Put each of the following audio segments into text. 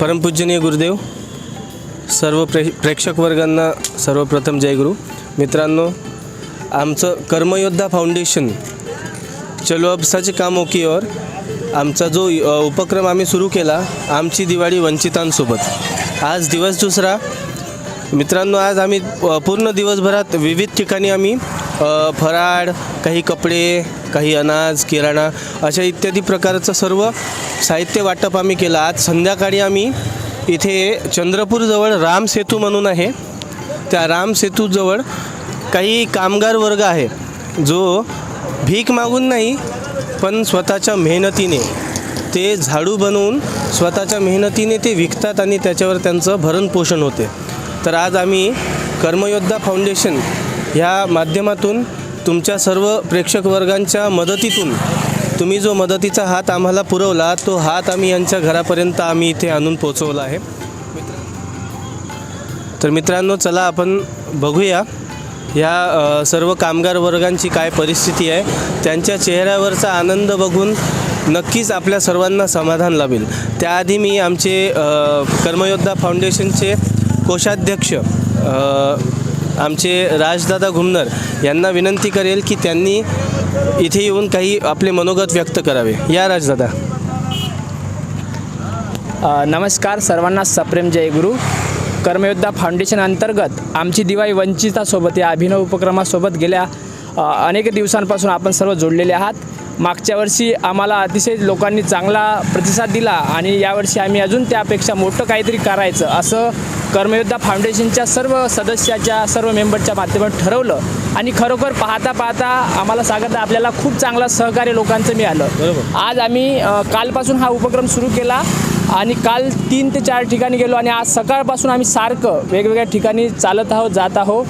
परमपूजनीय गुरुदेव, सर्व प्रेक्षक वर्गांना सर्वप्रथम जय गुरु. मित्रांनो, आमचं कर्मयोद्धा फाउंडेशन चलो अब सच कामों की ओर आमचा जो उपक्रम आम्ही सुरू केला, आमची दिवाळी वंचितांसोबत. आज दिवस दुसरा. मित्रांनो, आज आम्ही पूर्ण दिवसभरात विविध ठिकाणी आम्ही फराळ, काही कपडे, काही अनाज, किराणा अशा इत्यादी प्रकारचं सर्व साहित्य वाटप आम्ही केलं. आज संध्याकाळी आम्ही इथे चंद्रपूरजवळ राम सेतू म्हणून आहे, त्या राम सेतूजवळ काही कामगार वर्ग आहे जो भीक मागून नाही पण स्वतःच्या मेहनतीने ते झाडू बनवून स्वतःच्या मेहनतीने ते विकतात आणि त्याच्यावर त्यांचं भरणपोषण होते. तर आज आम्ही कर्मयोद्धा फाउंडेशन ह्या माध्यमातून तुमच्या सर्व प्रेक्षक वर्गांच्या मदतीतून तुम्ही जो मदतीचा हात आम्हाला पुरवला, तो हात आम्ही यांच्या घरापर्यंत आम्ही इथे आणून पोचवला आहे. तर मित्रांनो, चला आपण बघूया ह्या सर्व कामगार वर्गांची काय परिस्थिती आहे. त्यांच्या चेहऱ्यावरचा आनंद बघून नक्कीच आपल्या सर्वांना समाधान लाभेल. त्याआधी मी आमचे कर्मयोद्धा फाउंडेशनचे कोषाध्यक्ष आमचे राजदादा घुमनर यांना विनंती करेल की त्यांनी इथे येऊन काही आपले मनोगत व्यक्त करावे. या राजदादा. नमस्कार सर्वांना, सप्रेम जय गुरु. कर्मयोद्धा फाउंडेशन अंतर्गत आमची दिवाळी वंचितासोबत या अभिनव उपक्रमासोबत गेल्या अनेक दिवसांपासून आपण सर्व जोडलेले आहात. मागच्या वर्षी आम्हाला अतिशय लोकांनी चांगला प्रतिसाद दिला आणि यावर्षी आम्ही अजून त्यापेक्षा मोठं काहीतरी करायचं असं कर्मयोद्धा फाउंडेशनच्या सर्व सदस्याच्या सर्व मेंबरच्या माध्यमातून ठरवलं. आणि खरोखर पाहता आम्हाला सांगत आपल्याला खूप चांगला सहकार्य लोकांचं मिळालं. आज आम्ही कालपासून हा उपक्रम सुरू केला आणि काल 3 ते 4 ठिकाणी गेलो आणि आज सकाळपासून आम्ही सारखं वेगवेगळ्या ठिकाणी चालत आहोत, जात आहोत,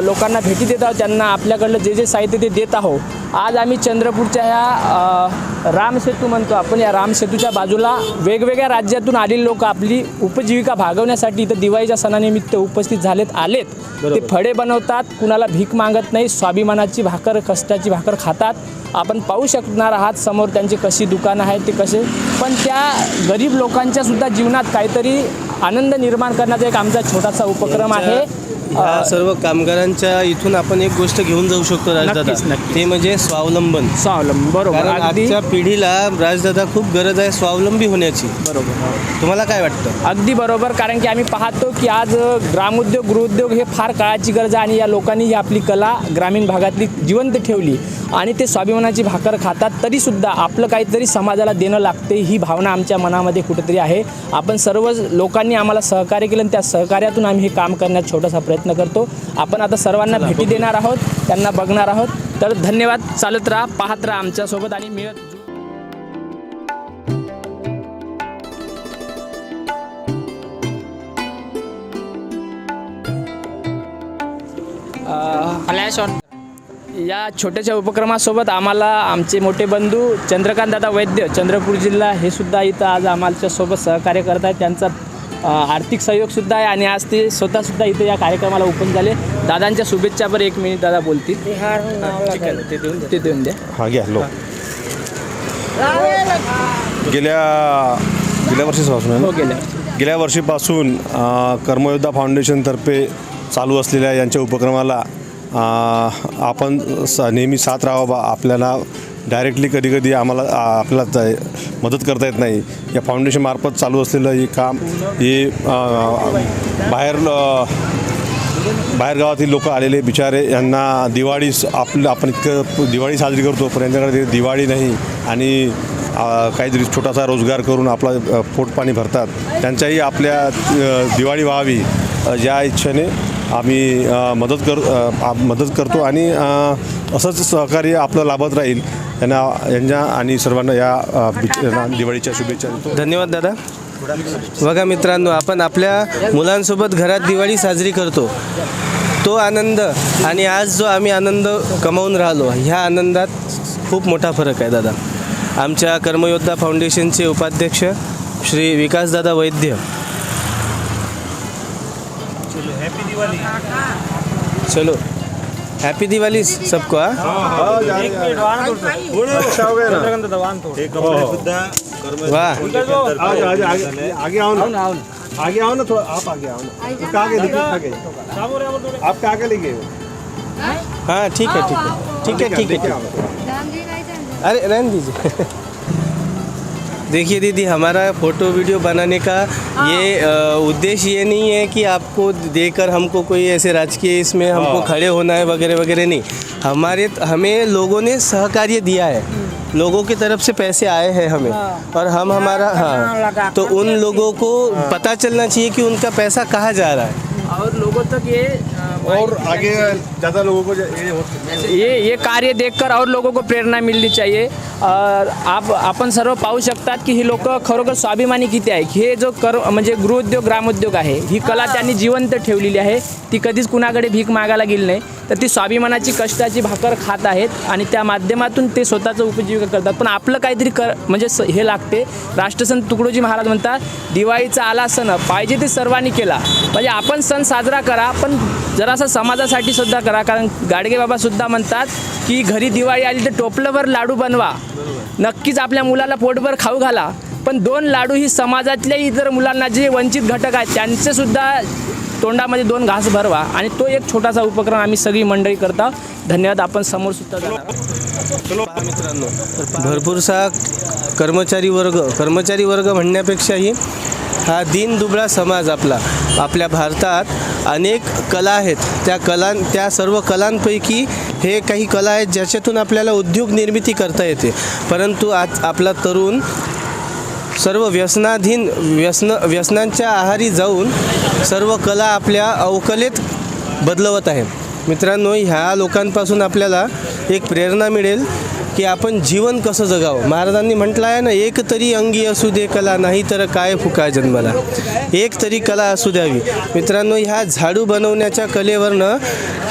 लोकांना भेटी देत आहोत, त्यांना आपल्याकडलं जे साहित्य ते देत आहोत. आज आम्ही चंद्रपूरच्या ह्या रामसेतू म्हणतो आपण, या रामसेतूच्या बाजूला वेगवेगळ्या राज्यातून आलेले लोक आपली उपजीविका भागवण्यासाठी इथं दिवाळीच्या सणानिमित्त उपस्थित आलेत. ते फळे बनवतात, कुणाला भीक मागत नाही, स्वाभिमानाची भाकर, कष्टाची भाकर खातात. आपण पाहू शकणार आहात समोर त्यांची कशी दुकानं आहेत, ते कसे, पण त्या गरीब लोकांच्या सुद्धा जीवनात काहीतरी आनंद निर्माण करण्याचा एक आमचा छोटासा उपक्रम आहे. ह्या सर्व कामगारांच्या इथून आपण एक गोष्ट घेऊन जाऊ शकतो राजदादा, ते म्हणजे स्वावलंबन. बरोबर. कारण आजच्या पिढीला राजदादा खूप गरज आहे स्वावलंबी होण्याची. बरोबर. तुम्हाला काय वाटतं? अगदी बरोबर. कारण की आम्ही पाहतो की आज ग्रामोद्योग, गृहोद्योग हे फार काळाची गरज आहे आणि या लोकांनी ही आपली कला ग्रामीण भागातली जिवंत ठेवली आणि ते स्वाभिमानाची भाकर खातात. तरीसुद्धा आपलं काहीतरी समाजाला देणं लागते ही भावना आमच्या मनामध्ये कुठेतरी आहे. आपण सर्व लोकांनी आम्हाला सहकार्य केलं आणि त्या सहकार्यातून आम्ही हे काम करण्याचा छोटासा प्रयत्न करतो. आपण आता सर्वांना भेटी देणार आहोत, त्यांना बघणार आहोत. तर धन्यवाद. चालत राहा, पाहत राहा आमच्यासोबत आणि मिळत. या छोट्याशा उपक्रमासोबत आम्हाला आमचे मोठे बंधू चंद्रकांत दादा वैद्य, चंद्रपूर जिल्हा, हे सुद्धा इथं आज आमच्यासोबत सहकार्य करत आहेत. त्यांचा आर्थिक सहयोगसुद्धा आहे आणि आज ते स्वतःसुद्धा इथे या कार्यक्रमाला ओपन झाले. दादांच्या शुभेच्छा. पर 1 मिनिट दादा बोलतील. ते देऊन द्या. हा घ्या. लो गेल्या वर्षीपासून गेल्या वर्षीपासून कर्मयोद्धा फाउंडेशनतर्फे चालू असलेल्या यांच्या उपक्रमाला आपण नेहमी साथ राहावा. आपल्याला डायरेक्टली कधी आपल्याला मदत करता येत नाही. या फाउंडेशनमार्फत चालू असलेलं हे काम हे बाहेरगावातील लोक आलेले बिचारे, यांना आपण इतकं दिवाळी साजरी करतो पण यांच्याकडे दिवाळी नाही आणि काहीतरी छोटासा रोजगार करून आपला पोटपाणी भरतात. त्यांच्याही आपल्या दिवाळी व्हावी या इच्छेने आम्ही मदत करतो आणि असंच सहकार्य आपलं लाभत राहील. यांना आणि सर्वांना या दिवाळीच्या शुभेच्छा देतो. धन्यवाद दादा. बघा मित्रांनो, आपण आपल्या मुलांसोबत घरात दिवाळी साजरी करतो, तो आनंद आणि आज जो आम्ही आनंद कमावून राहिलो, ह्या आनंदात खूप मोठा फरक आहे दादा. आमच्या कर्मयोद्धा फाउंडेशनचे उपाध्यक्ष श्री विकासदादा वैद्य. चलो हैप्पी दिवाली सबको हाँ वाह आगे आओ ना आगे आओ ना थोड़ा आप आगे आओ ना तो आगे लिखो आगे आप आगे लिखे हाँ ठीक है ठीक है ठीक है ठीक है अरे रहने दीजिए देखिए दीदी, हमारा फ़ोटो वीडियो बनाने का ये उद्देश्य ये नहीं है कि आपको देकर हमको कोई ऐसे राजकीय इसमें हमको खड़े होना है वगैरह वगैरह नहीं। हमें लोगों ने सहकार्य दिया है, लोगों की तरफ से पैसे आए हैं हमें, और हम हमारा हाँ, तो उन लोगों को पता चलना चाहिए कि उनका पैसा कहाँ जा रहा है और लोगों तक और आगे ज़्यादा लोगों को ये कार्य देखकर और लोगों को प्रेरणा मिळली चाहिए। आपण सर्व पाहू शकतात की ही लोक खरोखर स्वाभिमानी किती आहे। हे जो म्हणजे गृहोद्योग ग्रामोद्योग आहे, ही कला त्यांनी जिवंत ठेवलेली आहे। ती कधीच कुणाकडे भीक मागायला गेली नाही, तर ती स्वाभिमानाची कष्टाची भाकर खात आहेत आणि त्या माध्यमातून ते स्वतःचं उपजीविका करतात। पण आपलं काहीतरी म्हणजे हे लागते। राष्ट्रसंत तुकडोजी महाराज म्हणतात, दिवाळीचा आला सण पाहिजे ते सर्वांनी केला। म्हणजे आपण सण साजरा करा, पण जरासा समाजासाठी सुद्धा करा। कारण गाडगे बाबा सुद्धा म्हणतात की घरी दिवाळी आली तर टोपलंभर लाडू बनवा, नक्कीच आपल्या मुलाला पोटभर खाऊ घाला, पण 2 लाडू ही समाजातल्या इतर मुलांना जे वंचित घटक आहेत त्यांचे सुद्धा तोंडामध्ये 2 घास भरवा। आणि तो एक छोटासा उपक्रम आम्ही सगळी मंडळी करता। धन्यवाद। आपण समोर सुद्धा जाणार मित्रांनो, भरपूरसा कर्मचारी वर्ग म्हणण्यापेक्षाही हा दीनदुबळा समाज आपल्या भारतात अनेक कला आहेत। त्या सर्व कलांपैकी हे काही कला आहेत ज्याच्यातून आपल्याला उद्योग निर्मिती करता येते, परंतु आज आपला तरुण सर्व व्यसनांच्या आहारी जाऊन सर्व कला आपल्या अवकलेत बदलवत आहे। मित्रांनो, ह्या लोकांपासून आपल्याला एक प्रेरणा मिळेल की आपण जीवन कसं जगावं। महाराजांनी म्हटलं आहे ना, एक तरी अंगी असू दे कला, नाही तर काय फुका जन्माला। एक तरी कला असू द्यावी। मित्रांनो, ह्या झाडू बनवण्याच्या कलेवरनं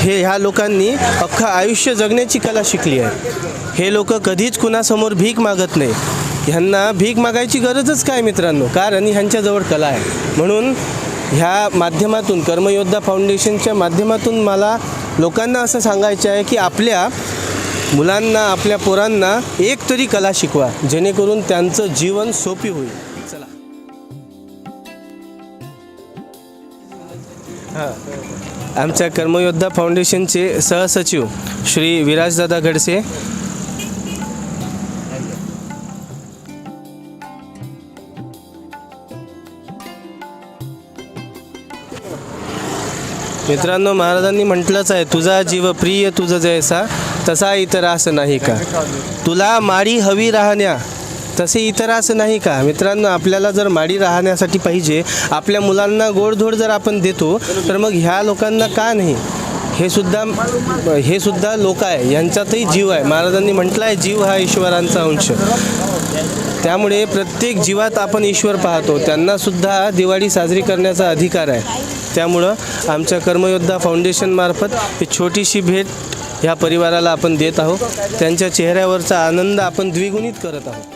ह्या लोकांनी अख्खं आयुष्य जगण्याची कला शिकली आहे। हे लोक कधीच कुणासमोर भीक मागत नाही, ह्यांना भीक मागायची गरजच काय मित्रांनो, कारण ह्यांच्याजवळ कला आहे। म्हणून ह्या माध्यमातून, कर्मयोद्धा फाउंडेशनच्या माध्यमातून मला लोकांना असं सांगायचं आहे की आपल्या मुलांना, आपल्या पोरांना एक तरी कला शिकवा, जेणेकरून त्यांचं जीवन सोपी होईल। चला हां, आमच्या कर्मयोद्धा फाउंडेशनचे सहसचिव श्री विराजदादा गडसे, मित्रांनो, महाराजांनी म्हटलंच आहे, तुझा जीव प्रिय तुझं जैसा तसा इतरास नाही का, तुला माडी हवी राहण्या तसे इतरास नाही का। मित्रांनो, आपल्याला जर माडी राहण्यासाठी पाहिजे, आपल्या मुलांना गोडधोड जर आपण देतो, तर मग ह्या लोकांना का नाही। हे सुद्धा लोक आहे, यांच्यातही जीव आहे। महाराजांनी म्हटलं आहे, जीव हा ईश्वरांचा अंश, त्यामुळे प्रत्येक जीवात आपण ईश्वर पाहतो, त्यांनासुद्धा दिवाळी साजरी करण्याचा अधिकार आहे। त्यामुळं आमच्या कर्मयोद्धा फाउंडेशनमार्फत ही छोटीशी भेट ह्या परिवाराला आपण देत आहोत। त्यांच्या चेहऱ्यावरचा आनंद आपण द्विगुणित करत आहोत।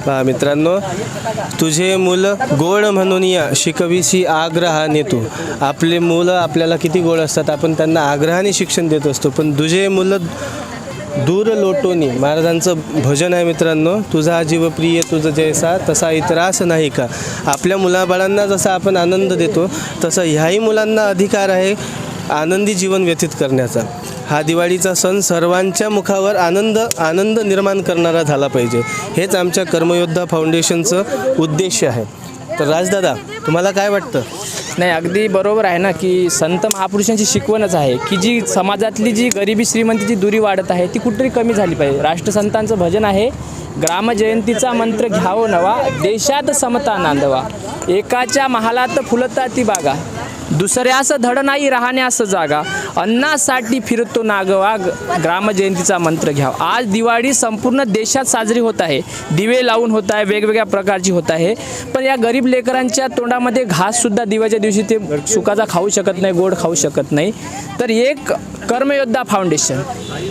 पहा मित्रांनो, तुझे मूल गोड म्हणून या शिकविसी आग्रहाने तू। आपले मुलं आपल्याला किती गोड असतात, आपण त्यांना आग्रहाने शिक्षण देत असतो, पण तुझे मुलं दूर लोटोनी, महाराजांचं भजन आहे मित्रांनो, तुझा जीव प्रिय तुझं जैसा तसा इतरास नाही का। आपल्या मुलाबाळांना जसा आपण आनंद देतो, तसं ह्याही मुलांना अधिकार आहे आनंदी जीवन व्यतीत करण्याचा। हा दिवाळीचा सण सर्वांच्या मुखावर आनंद निर्माण करणारा झाला पाहिजे, हेच आमच्या कर्मयोद्धा फाउंडेशनचं उद्देश्य आहे। तर राजदादा, तुम्हाला काय वाटतं? नाही, अगदी बरोबर आहे ना, की संत महापुरुषांची शिकवणच आहे की जी समाजातली जी गरिबी श्रीमंतीची दुरी वाढत आहे ती कुठेतरी कमी झाली पाहिजे। राष्ट्रसंतांचं भजन आहे, ग्रामजयंतीचा मंत्र घ्यावो नवा, देशात समता नांदवा, एकाच्या महालात फुलता ती बागा, दुसऱ्यास धड नाही राहण्यास जागा, अन्नासाठी फिरतो नागवा, ग्रामजयंतीचा मंत्र घ्या. आज दिवाळी संपूर्ण देशात साजरी होत आहे. दिवे लावून होत आहे, वेगवेगळ्या प्रकारची होत आहे. पण या गरीब लेकरांच्या तोंडामध्ये घाससुद्धा दिवाळीच्या दिवशी ते सुकाचा खाऊ शकत नाही, गोड खाऊ शकत नाही. तर एक कर्मयोद्धा फाउंडेशन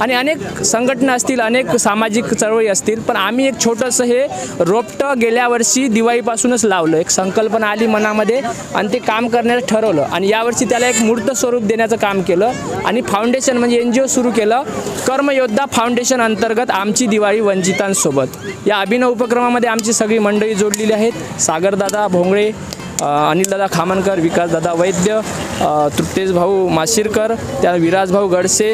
आणि अनेक संघटना असतील, अनेक सामाजिक चळवळी असतील, पण आम्ही एक छोटंसं हे रोपटं गेल्या वर्षी दिवाळीपासूनच लावलं. एक संकल्पना आली मनामध्ये आणि ते काम करण्याचं ठरवलं आणि यावर्षी त्याला एक मूर्त स्वरूप देण्याचं काम केलं आणि फाउंडेशन म्हणजे NGO सुरू केलं. कर्मयोद्धा फाउंडेशन अंतर्गत आमची दिवाळी वंचितांसोबत या अभिनव उपक्रमामध्ये आमची सगळी मंडळी जोडलेली आहेत. सागरदादा भोंगळे, अनिलदादा खामनकर, विकासदादा वैद्य, तृप्तेश भाऊ माशिरकर, त्या विराज भाऊ गडसे,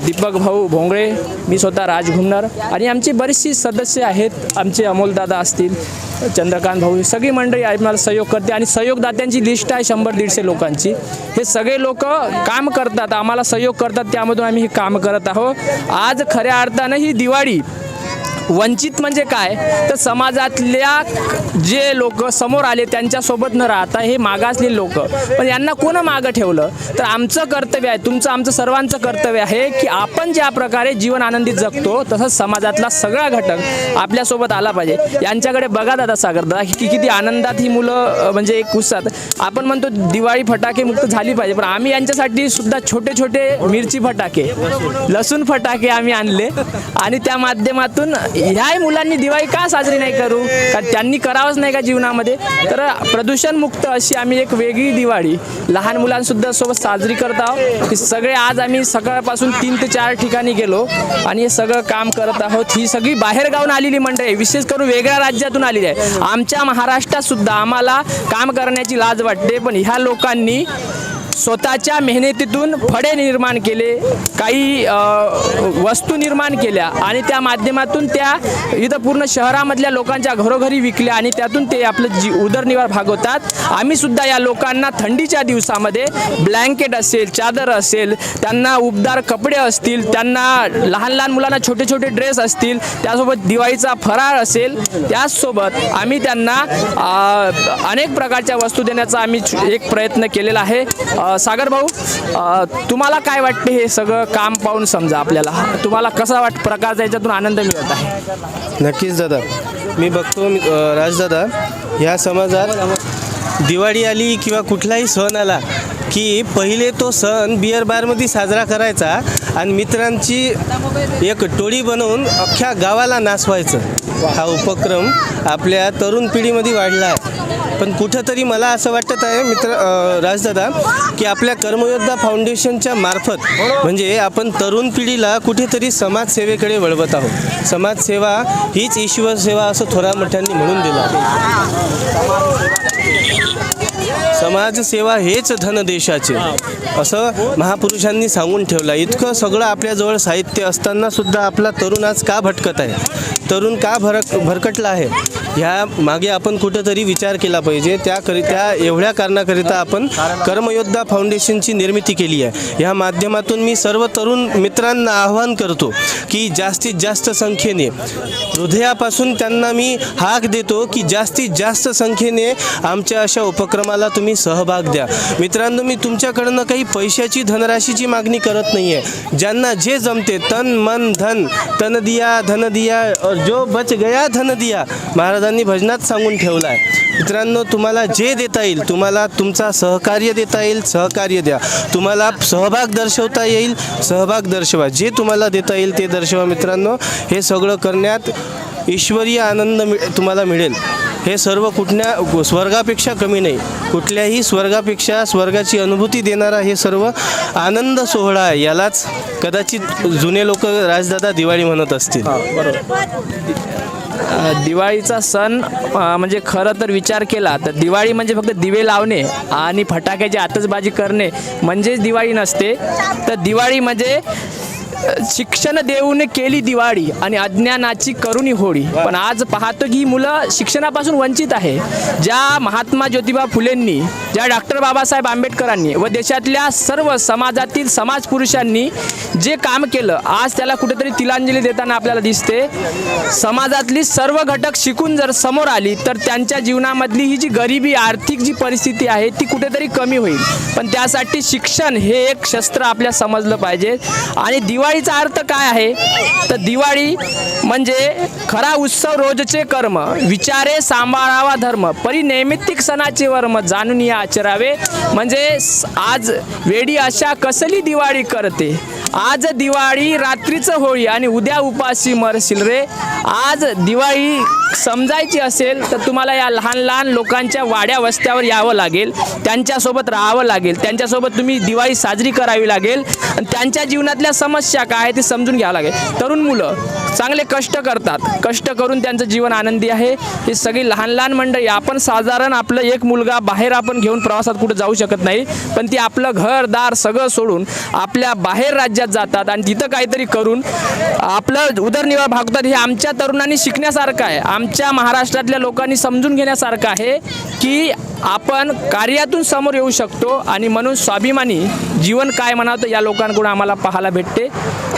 दीपक भाऊ भोंगळे, मी स्वतः राज घुमणार आणि आमची बरीचशी सदस्य आहेत. आमचे अमोलदादा असतील, चंद्रकांत भाऊ, सगळी मंडळी आम्हाला सहयोग करते आणि सहयोगदात्यांची लिस्ट आहे 100-150 लोकांची. हे सगळे लोक काम करतात, आम्हाला सहयोग करतात, त्यामधून आम्ही हे काम करत आहोत. आज खऱ्या अर्थानं ही दिवाळी वंचित म्हणजे काय तर समाजातल्या जे लोक समोर आले त्यांच्यासोबत न राहता हे मागासलेले लोक, पण यांना कोण मागं ठेवलं. तर आमचं कर्तव्य आहे, तुमचं आमचं सर्वांचं कर्तव्य आहे की आपण ज्या प्रकारे जीवन आनंदित जगतो तसंच समाजातला सगळा घटक आपल्यासोबत आला पाहिजे. यांच्याकडे बघा दादा, सागरदादा, की किती आनंदात ही मुलं म्हणजे एक उत्साहात. आपण म्हणतो दिवाळी फटाके मुक्त झाली पाहिजे, पण आम्ही यांच्यासाठी सुद्धा छोटे छोटे मिरची फटाके, लसूण फटाके आम्ही आणले आणि त्या माध्यमातून ह्या मुलांनी दिवाळी का साजरी नाही करू, कारण त्यांनी करावंच नाही का जीवनामध्ये. तर प्रदूषणमुक्त अशी आम्ही एक वेगळी दिवाळी लहान मुलांसुद्धा सोबत साजरी करत आहोत. सगळे आज आम्ही सकाळपासून 3 ते 4 ठिकाणी गेलो आणि हे सगळं काम करत आहोत. ही सगळी बाहेरगावून आलेली मंडळी, विशेष करून वेगळ्या राज्यातून आलेली आहे. आमच्या महाराष्ट्रात सुद्धा आम्हाला काम करण्याची लाज वाटते, पण ह्या लोकांनी स्वतःच्या मेहनतीतून फळे निर्माण केले, काही वस्तू निर्माण केल्या आणि त्या माध्यमातून त्या इथं पूर्ण शहरामधल्या लोकांच्या घरोघरी विकल्या आणि त्यातून ते आपलं उदरनिर्वाह भागवतात. आम्ही सुद्धा या लोकांना थंडीच्या दिवसामध्ये ब्लँकेट असेल, चादर असेल, त्यांना उबदार कपडे असतील, त्यांना लहान लहान मुलांना छोटे छोटे ड्रेस असतील, त्यासोबत दिवाळीचा फराळ असेल, त्याचसोबत आम्ही त्यांना अनेक प्रकारच्या वस्तू देण्याचा आम्ही एक प्रयत्न केलेला आहे. सागर भाऊ, तुम्हाला काय वाटते हे सगळं काम पाहून, समजा आपल्याला तुम्हाला कसा प्रकारचा याच्यातून आनंद मिळत आहे? नक्कीच दादा, मी बघतो राजदादा, ह्या समाजात दिवाळी आली किंवा कुठलाही सण आला की पहिले तो सण बिअर बारमध्ये साजरा करायचा आणि मित्रांची एक टोळी बनवून अख्ख्या गावाला नाचवायचं. हा उपक्रम आपल्या तरुण पिढीमध्ये वाढला आहे. पण कुठंतरी मला असं वाटत आहे राजदादा, की आपल्या कर्मयोद्धा फाउंडेशनच्या मार्फत म्हणजे आपण तरुण पिढीला कुठेतरी समाजसेवेकडे वळवत आहोत. समाजसेवा हीच ईश्वर सेवा असं थोरा मोठ्यांनी म्हणून दिलं. समाजसेवा हेच धन देशाचे असं महापुरुषांनी सांगून ठेवलं. इतकं सगळं आपल्याजवळ साहित्य असताना सुद्धा आपला तरुण आज का भटकत आहे, तरुण का भरकटला आहे, ह्या मागे आपण कुठंतरी विचार केला पाहिजे. त्या एवढ्या कारणाकरिता आपण कर्मयोद्धा फाउंडेशनची निर्मिती केली आहे. ह्या माध्यमातून मी सर्व तरुण मित्रांना आवाहन करतो की जास्तीत जास्त संख्येने, हृदयापासून त्यांना मी हाक देतो की जास्तीत जास्त संख्येने आमच्या अशा उपक्रमाला तुम्ही सहभाग द्या. मित्रांनो, मी तुमच्याकडनं काही पैशाची, धनराशीची मागणी करत नाही आहे. ज्यांना जे जमते, तन मन धन, तन दिया धन दिया और जो बच गया धन दिया, महाराजांनी भजनात सांगून ठेवलं आहे. मित्रांनो, तुम्हाला जे देता येईल, तुम्हाला तुमचा सहकार्य देता येईल, सहकार्य द्या. तुम्हाला सहभाग दर्शवता येईल, सहभाग दर्शवा. जे तुम्हाला देता येईल ते दर्शवा. मित्रांनो, हे सगळं करण्यात ईश्वरीय आनंद तुम्हाला मिळेल. हे सर्व कुठल्या स्वर्गापेक्षा कमी नाही, कुठल्याही स्वर्गापेक्षा स्वर्गाची अनुभूती देणारा हे सर्व आनंद सोहळा आहे. यालाच कदाचित जुने लोक राजदादा दिवाळी म्हणत असतील. दिवाळीचा सण म्हणजे खरं तर विचार केला तर दिवाळी म्हणजे फक्त दिवे लावणे आणि फटाक्याची आतषबाजी करणे म्हणजेच दिवाळी नसते. तर दिवाळी म्हणजे शिक्षण देऊन केली दिवाळी आणि अज्ञानाची करुणी होळी. पण आज पाहतो की ही मुलं शिक्षणापासून वंचित आहे. ज्या महात्मा ज्योतिबा फुलेंनी, ज्या डॉक्टर बाबासाहेब आंबेडकरांनी व देशातल्या सर्व समाजातील समाज पुरुषांनी जे काम केलं, आज त्याला कुठेतरी तिलांजली देताना आपल्याला दिसते. समाजातली सर्व घटक शिकून जर समोर आली तर त्यांच्या जीवनामधली ही जी गरिबी, आर्थिक जी परिस्थिती आहे ती कुठेतरी कमी होईल. पण त्यासाठी शिक्षण हे एक शस्त्र आपल्या समजलं पाहिजे. आणि दिवाळीचा अर्थ काय आहे तर दिवाळी म्हणजे खरा उत्सव रोजचे कर्म, विचारे सांभाळावा धर्म, परिनैमित्तिक सणाचे वर्म, जाणून या आचरावे. म्हणजे आज वेडी अशा कसली दिवाळी करते, आज दिवाळी रात्रीचं होळी आणि उद्या उपाशी मरशील रे. आज दिवाळी समजायची असेल तर तुम्हाला या लहान लहान लोकांच्या वाड्या वस्त्यावर यावं लागेल, त्यांच्यासोबत राहावं लागेल, त्यांच्यासोबत तुम्ही दिवाळी साजरी करावी लागेल आणि त्यांच्या जीवनातल्या समस्या काय आहे ते समजून घ्यावं लागेल. तरुण मुलं चांगले कष्ट करतात, कष्ट करून त्यांचं जीवन आनंदी आहे. ही सगळी लहान लहान मंडळी, आपण साधारण आपलं एक मुलगा बाहेर आपण घेऊन प्रवासात कुठे जाऊ शकत नाही, पण ती आपलं घरदार सगळं सोडून आपल्या बाहेर राज्यात जातात आणि तिथं काहीतरी करून आपलं उदरनिर्वाह भागतात. हे आमच्या तरुणांनी शिकण्यासारखं आहे, आमच्या महाराष्ट्रातल्या लोकांनी समजून घेण्यासारखं आहे की आपण कार्यातून समोर येऊ शकतो. आणि म्हणून स्वाभिमानी जीवन काय म्हणावं या लोकांकडून आम्हाला पाहायला भेटते.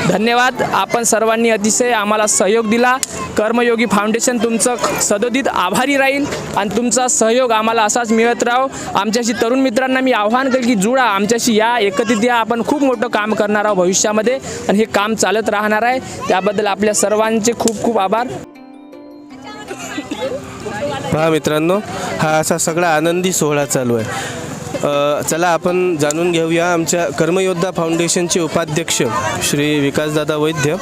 धन्यवाद. आपण सर्वांनी अतिशय आम्हाला सहयोग दिला. कर्मयोगी फाउंडेशन तुमचं सदोदित आभारी राहील आणि तुमचा सहयोग आम्हाला असाच मिळत राहो. आमच्याशी तरुण मित्रांना मी आव्हान करेल की जुळा, आमच्याशी या, एकत्रित या. आपण खूप मोठं काम करणार आहोत भविष्यामध्ये आणि हे काम चालत राहणार आहे. त्याबद्दल आपल्या सर्वांचे खूप खूप आभार. पहा मित्रांनो, हा असा सगळा आनंदी सोहळा चालू आहे. चला आपण जाणून घेऊया आमच्या कर्मयोद्धा फाउंडेशनचे उपाध्यक्ष श्री विकासदादा वैद्य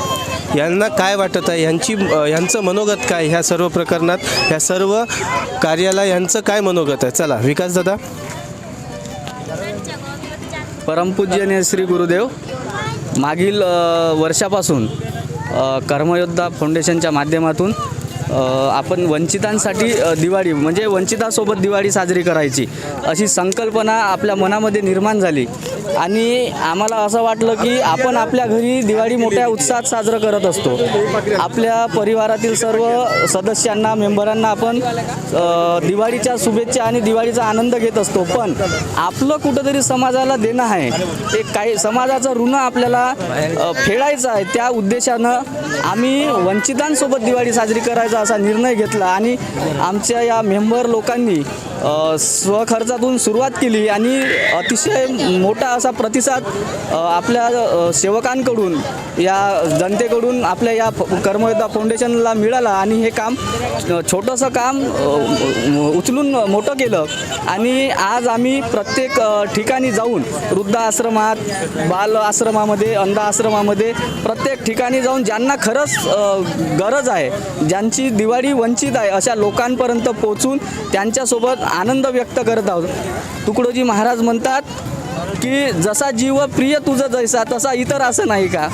यांना काय वाटत आहे, यांचं मनोगत काय ह्या सर्व प्रकरणात, ह्या सर्व कार्याला यांचं काय मनोगत आहे. चला विकासदादा. परमपूज्यनीय श्री गुरुदेव, मागील वर्षापासून कर्मयोद्धा फाउंडेशनच्या माध्यमातून आपण वंचितांसाठी दिवाळी म्हणजे वंचितासोबत दिवाळी साजरी करायची अशी संकल्पना आपल्या मनामध्ये निर्माण झाली. आणि आम्हाला असं वाटलं की आपण आपल्या घरी दिवाळी मोठ्या उत्साहात साजरं करत असतो. आपल्या परिवारातील सर्व सदस्यांना, मेंबरांना आपण दिवाळीच्या शुभेच्छा आणि दिवाळीचा आनंद घेत असतो. पण आपलं कुठंतरी समाजाला देणं आहे, एक काही समाजाचं ऋण आपल्याला फेडायचं आहे. त्या उद्देशानं आम्ही वंचितांसोबत दिवाळी साजरी करायचा असा निर्णय घेतला आणि आमच्या या मेंबर लोकांनी स्वखर्चातून सुरुवात केली आणि अतिशय मोठा असा प्रतिसाद आपल्या सेवकांकडून, या जनतेकडून आपल्या या कर्मयोद्धा फाउंडेशनला मिळाला. आणि हे काम, छोटंसं काम उचलून मोठं केलं. आणि आज आम्ही प्रत्येक ठिकाणी जाऊन, वृद्धाश्रमात, बाल आश्रमामध्ये, अंध आश्रमामध्ये, प्रत्येक ठिकाणी जाऊन ज्यांना खरंच गरज आहे, ज्यांची दिवाळी वंचित आहे, अशा लोकांपर्यंत पोहोचून त्यांच्यासोबत आनंद व्यक्त करत आहोत. तुकडोजी महाराज म्हणतात की जसा जीव प्रिय तुझं जैसा तसा इतर असं नाही का.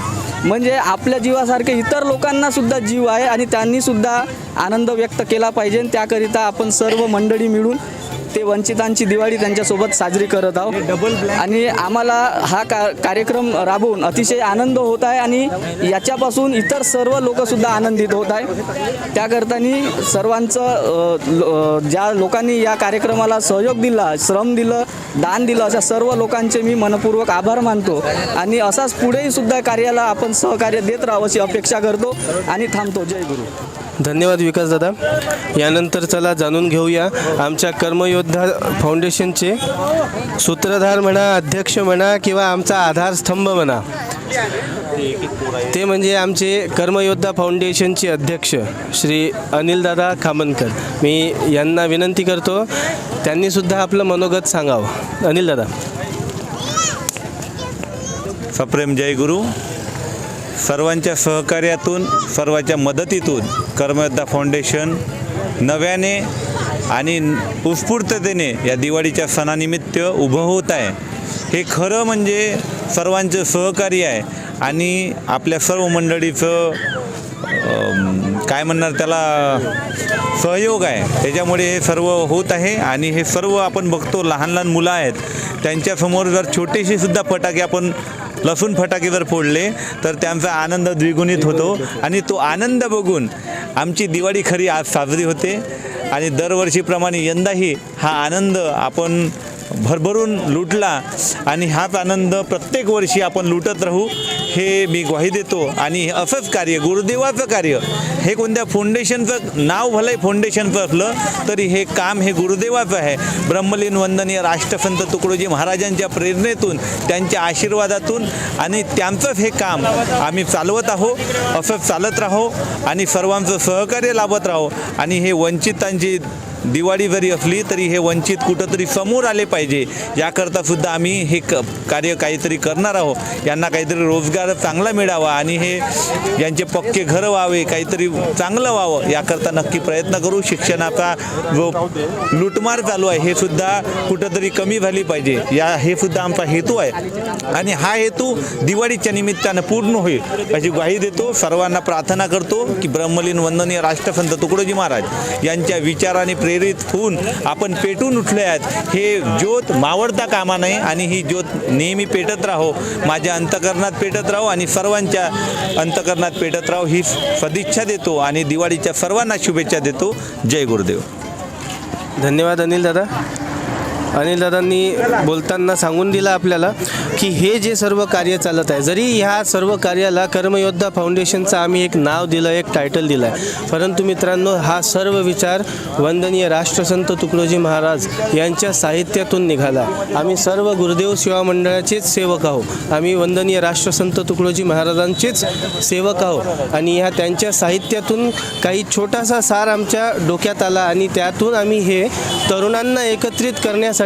म्हणजे आपल्या जीवासारखे इतर लोकांना सुद्धा जीव आहे आणि त्यांनी सुद्धा आनंद व्यक्त केला पाहिजे. त्याकरिता आपण सर्व मंडळी मिळून ते वंचितांची दिवाळी त्यांच्यासोबत साजरी करत आहोत. आणि आम्हाला हा कार्यक्रम राबवून अतिशय आनंद होत आहे आणि याच्यापासून इतर सर्व लोकसुद्धा आनंदित होत आहे. त्याकरतानी सर्वांचं, ज्या लोकांनी या कार्यक्रमाला सहयोग दिला, श्रम दिलं, दान दिलं, अशा सर्व लोकांचे मी मनपूर्वक आभार मानतो. आणि असाच पुढेही सुद्धा कार्याला आपण सहकार्य देत राहावं अशी अपेक्षा करतो आणि थांबतो. जय गुरु. धन्यवाद विकासदादा. यानंतर चला जाणून घेऊया आमच्या कर्मयोद्धा फाउंडेशनचे सूत्रधार म्हणा, अध्यक्ष म्हणा किंवा आमचा आधारस्तंभ म्हणा, ते म्हणजे आमचे कर्मयोद्धा फाउंडेशनचे अध्यक्ष श्री अनिलदादा खामनकर. मी यांना विनंती करतो त्यांनीसुद्धा आपलं मनोगत सांगावं. अनिलदादा. सप्रेम जय गुरु. सर्वांच्या सहकार्यातून, सर्वांच्या मदतीतून कर्मयोद्धा फाउंडेशन नव्याने आणि उत्स्फूर्ततेने या दिवाळीच्या सणानिमित्त उभं होत आहे. हे खरं म्हणजे सर्वांचं सहकार्य आहे आणि आपल्या सर्व मंडळीचं काय म्हणणार त्याला सहयोग आहे. त्याच्यामुळे हे सर्व होत आहे. आणि हे सर्व आपण बघतो, लहान लहान मुलं आहेत, त्यांच्यासमोर जर छोटेसे सुद्धा फटाके आपण लसूण फटाके जर फोडले तर त्यांचा आनंद द्विगुणित होतो आणि तो आनंद बघून आमची दिवाळी खरी आज साजरी होते आणि दरवर्षीप्रमाणे यंदाही हा आनंद आपण भरभरून लुटला आणि हाच आनंद प्रत्येक वर्षी आपण लुटत राहू हे मी ग्वाही देतो. आणि असंच कार्य गुरुदेवाचं कार्य हे कोणत्या फाउंडेशनचं नाव भलंही फाउंडेशनचं असलं तरी हे काम हे गुरुदेवाचं आहे. ब्रह्मलीन वंदनीय राष्ट्रसंत तुकडोजी महाराजांच्या प्रेरणेतून त्यांच्या आशीर्वादातून आणि त्यांचंच हे काम आम्ही चालवत आहोत. असंच चालत राहो आणि सर्वांचं सहकार्य लाभत राहो. आणि हे वंचितांची दिवाळी जरी असली तरी हे वंचित कुठंतरी समोर आले पाहिजे याकरता सुद्धा आम्ही हे कार्य काहीतरी करणार आहोत. यांना काहीतरी रोजगार चांगला मिळावा आणि हे यांचे पक्के घरं व्हावे, काहीतरी चांगलं व्हावं याकरता नक्की प्रयत्न करू. शिक्षणाचा जो लुटमार चालू आहे हे सुद्धा कुठंतरी कमी झाली पाहिजे हे सुद्धा आमचा हेतू आहे आणि हा हेतू दिवाळीच्या निमित्तानं पूर्ण होईल अशी ग्वाही देतो. सर्वांना प्रार्थना करतो की ब्रह्मलीन वंदनीय राष्ट्रसंत तुकडोजी महाराज यांच्या विचाराने प्रेरित होऊन आपण पेटून उठले आहेत. हे ज्योत मावळता कामा नये आणि ही ज्योत नेहमी पेटत राहो, माझ्या अंतकरणात पेटत राहो आणि सर्वांच्या अंतकरणात पेटत राहो ही सदिच्छा देतो आणि दिवाळीच्या सर्वांना शुभेच्छा देतो. जय गुरुदेव. धन्यवाद अनिल दादा. अनिल दादांनी बोलताना सांगून दिलं आपल्याला की हे जे सर्व कार्य चालत आहे, जरी ह्या सर्व कार्याला कर्मयोद्धा फाउंडेशनचं आम्ही एक नाव दिलं, एक टायटल दिलं आहे, परंतु मित्रांनो हा सर्व विचार वंदनीय राष्ट्रसंत तुकडोजी महाराज यांच्या साहित्यातून निघाला. आम्ही सर्व गुरुदेव सेवा मंडळाचेच सेवक आहोत. आम्ही वंदनीय राष्ट्रसंत तुकडोजी महाराजांचेच सेवक आहोत आणि ह्या त्यांच्या साहित्यातून काही छोटासा सार आमच्या डोक्यात आला आणि त्यातून आम्ही हे तरुणांना एकत्रित करण्यासाठी,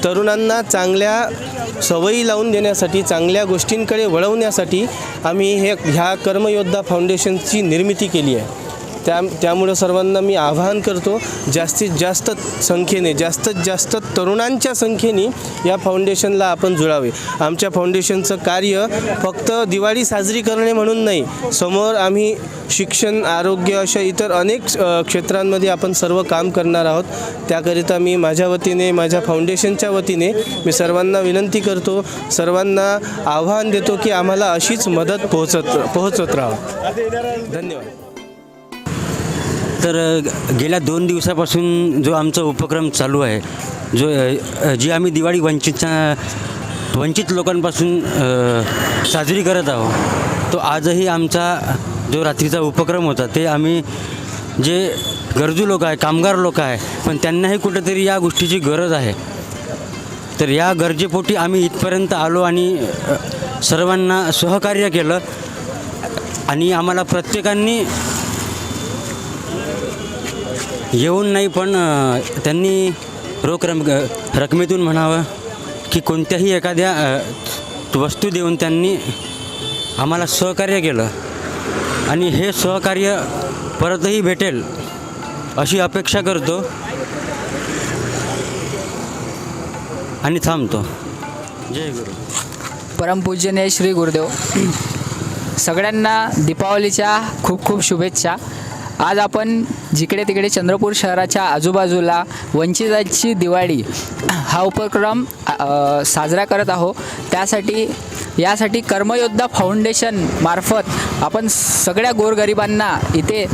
तरुणांना चांगल्या सवयी लावून देण्यासाठी, चांगल्या गोष्टींकडे वळवण्यासाठी आम्ही ह्या कर्मयोद्धा फाउंडेशनची निर्मिती केली आहे. त्यामुळे सर्वांना मी आवाहन करतो, जास्तीत जास्त संख्येने, जास्तीत जास्त तरुणांच्या संख्येने या फाउंडेशनला आपण जुळावे. आमच्या फाउंडेशनचं कार्य फक्त दिवाळी साजरी करणे म्हणून नाही, समोर आम्ही शिक्षण, आरोग्य अशा इतर अनेक क्षेत्रांमध्ये आपण सर्व काम करणार आहोत. त्याकरिता मी माझ्या वतीने, माझ्या फाउंडेशनच्या वतीने मी सर्वांना विनंती करतो, सर्वांना आवाहन देतो की आम्हाला अशीच मदत पोहोचत राहा. धन्यवाद. तर गेल्या 2 दिवसापासून जो आमचा उपक्रम चालू आहे, जी आम्ही दिवाळी वंचित लोकांपासून साजरी करत आहोत, तो आजही आमचा जो रात्रीचा उपक्रम होता ते आम्ही जे गरजू लोक आहे, कामगार लोक आहे, पण त्यांनाही कुठेतरी या गोष्टीची गरज आहे. तर या गरजेपोटी आम्ही इथपर्यंत आलो आणि सर्वांना सहकार्य केलं आणि आम्हाला प्रत्येकांनी येऊन नाही पण त्यांनी रोख रकमेतून म्हणावं की कोणत्याही एखाद्या वस्तू देऊन त्यांनी आम्हाला सहकार्य केलं आणि हे सहकार्य परतही भेटेल अशी अपेक्षा करतो आणि थांबतो. जय गुरु. परमपूजनीय श्री गुरुदेव. सगळ्यांना दीपावलीच्या खूप खूप शुभेच्छा. आज आपण जिकडे तिकडे चंद्रपूर शहराच्या आजूबाजूला वंचितांची दिवाळी हा उपक्रम साजरा करत आहोत. यासाठी कर्मयोद्धा फाउंडेशन मार्फत आपण सगळ्या गोरगरिबांना इथे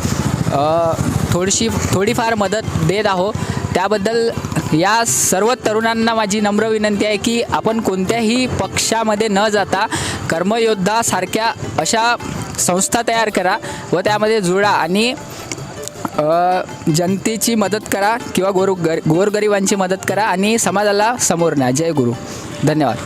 थोडीफार मदत देत आहोत. त्याबद्दल या सर्व तरुणांना माझी नम्र विनंती आहे की आपण कोणत्याही पक्षामध्ये न जाता कर्मयोद्धासारख्या अशा संस्था तयार करा व त्यामध्ये जुळा आणि जनतेची मदत करा किंवा गोरगरिबांची मदत करा आणि समाजाला समोर न्या. जय गुरु. धन्यवाद.